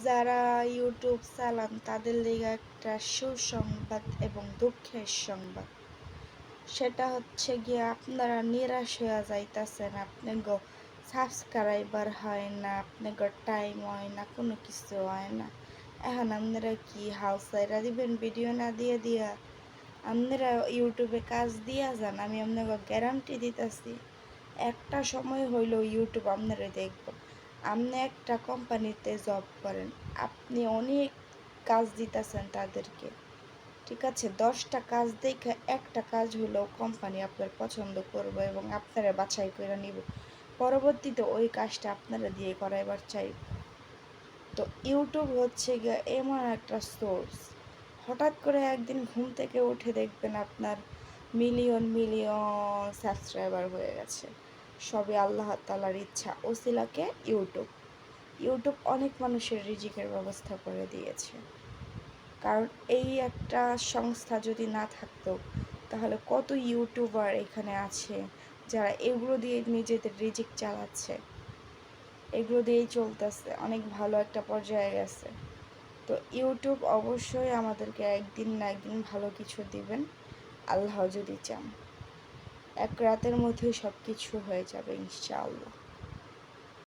যারা ইউটিউব চালান তাদের লিগে একটা সুসংবাদ এবং দুঃখের সংবাদ। সেটা হচ্ছে গিয়ে আপনারা নিরাশ হয়ে যাইতেছেন, আপনাকে সাবস্ক্রাইবার হয় না, আপনাকে টাইম হয় না, কোনো কিছু হয় না। এখন আপনারা কি হাল ছাইরা দিবেন ভিডিও না দিয়ে দিয়া? আপনারা ইউটিউবে কাজ দিয়া যান, আমি আপনাকে গ্যারান্টি দিতেছি একটা সময় হইলেও ইউটিউব আপনারা দেখব। আপনি একটা কোম্পানিতে জব করেন, আপনি অনেক কাজ দিতেছেন তাদেরকে, ঠিক আছে? 10টা কাজ দেখে একটা কাজ হলেও কোম্পানি আপনার পছন্দ করবে এবং আপনারা বাছাই করে নিব, পরবর্তীতে ওই কাজটা আপনারা দিয়ে করাইবার চাই। তো ইউটিউব হচ্ছে গিয়ে এমন একটা সোর্স, হঠাৎ করে একদিন ঘুম থেকে উঠে দেখবেন আপনার মিলিয়ন মিলিয়ন সাবস্ক্রাইবার হয়ে গেছে। সবই আল্লাহ তাআলার ইচ্ছা ওসিলাকে ইউটিউব অনেক মানুষের রিজিকের ব্যবস্থা করে দিয়েছে। কারণ এই একটা সংস্থা যদি না থাকতো তাহলে কত ইউটিউবার এখানে আছে যারা এগুলো দিয়ে নিজেদের রিজিক চালাচ্ছে, এগুলো দিয়েই চলতেছে, অনেক ভালো একটা পর্যায়ে গেছে। তো ইউটিউব অবশ্যই আমাদেরকে একদিন না একদিন ভালো কিছু দিবেন, আল্লাহ যদি চান। এক রাতের মধ্যেই সব কিছু হয়ে যাবে ইনশাআল্লাহ।